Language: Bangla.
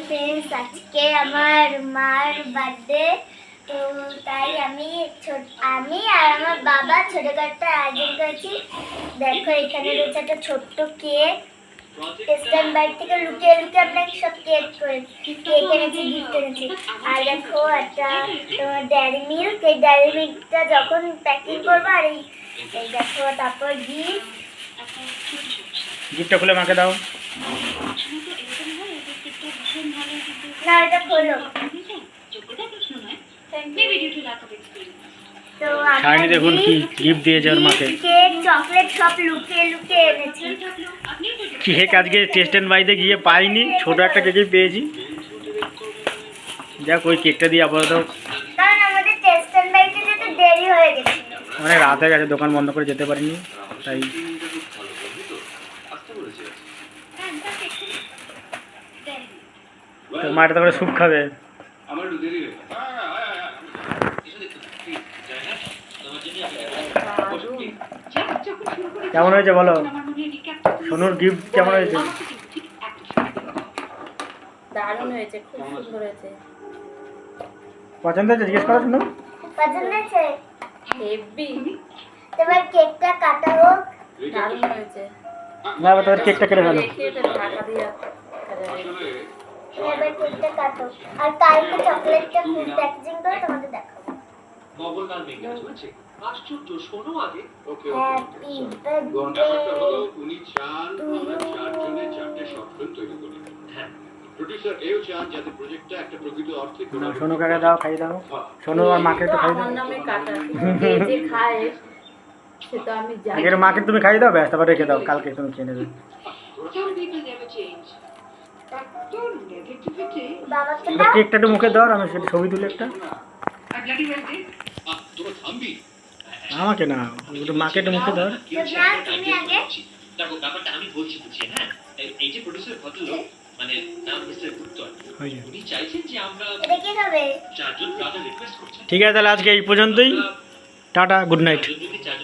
ফ্রেন্ডস, আজকে আমার মার বার্থডে, তো তাই আমি আর আমার বাবা ছোটখাটো আয়োজন করেছি। দেখো এখানে রয়েছে একটা ছোট্ট কেক, স্ট্যান্ড বাইক থেকে লুকিয়ে লুকিয়ে আপনাকে সব কেক এনেছি, গিফট এনেছি। আর দেখো একটা তোমার ডেয়ারি মিল্ক, এই ডেয়ারি মিল্কটা যখন প্যাকিং করবো, আর এই দেখো তারপর গিফটটা খুলে মাকে দাও। না এটা খোলো। তো শাইনি দেখুন কি গিফট দিয়েছে ওর মাকে। কেক, চকলেট সব লুকিয়ে লুকিয়ে এনেছি। কেক আজকে টেস্ট এন্ড বাইতে গিয়ে পাইনি, ছোট একটা কেকই পেয়েছি। যাক ওই কেকটা দিয়ে আপাতত, কারণ আমাদের টেস্ট এন্ড বাইতে যেতে দেরি হয়ে গেছে, অনেক রাত হয়ে গেছে, দোকান বন্ধ করে যেতে পারিনি, তাই তোর মা এটা করে স্যুপ খাবে। কেমন হয়েছে বলো, সোনুর গিফট কেমন হয়েছে? দারুণ হয়েছে, খুব সুন্দর হয়েছে। পছন্দ হয়েছে? জিজ্ঞেস করো শুনো। পছন্দ হয়েছে? হেভি। এবার কেকটা কাটা হোক। দারুণ হয়েছে। না এবার তোর কেকটা কেটে ফেলো। রেখে এটা ঢাকা দিয়ে রাখা যাবে। এবার কেকটা কাটো, আর কালকে চকলেটটা ফুড প্যাকেজিং করে তোমাদের দেখাবো। আশ্চর্য, শোনো আগে। হ্যাপি বার্থডে উনি চান আমরা চারজনে চারটে শর্ট ফিল্ম তৈরি করি। হ্যাঁ, প্রোডিউসার এও চান যাতে প্রজেক্টটা একটা প্রকৃত অর্থে না সোনু কাকে দাও, খাইয়ে দাও। সোনু আর মাকে একটু খাইয়ে দাও। আমার নামে কাটা, কে যে খায় সে তো আমি জানি। আগের মাকে তুমি খাইয়ে দাও, ব্যাস তারপর রেখে দাও, কালকে তুমি খেয়ে নেবে। বাবাকে এবার দাও। কেকটা একটু মুখে দাও, আমি সেটা ছবি তুলে একটা। তোরা থামবি। আমাকে না, একটু মাকে একটু মুখে দাও। তো না, তুমি আগে। দেখো ব্যাপারটা আমি বলছি বুঝি। হ্যাঁ, এই যে প্রোডিউসার ভদ্রলোক, মানে নাম মিস্টার গুপ্তা, হয়েছে। উনি চাইছেন যে আমরা এটা কি হবে? চারজন ব্রাদার রিকোয়েস্ট করছেন। ঠিক আছে তাহলে আজকে এই পর্যন্তই। Tata, good night. যদি চারজন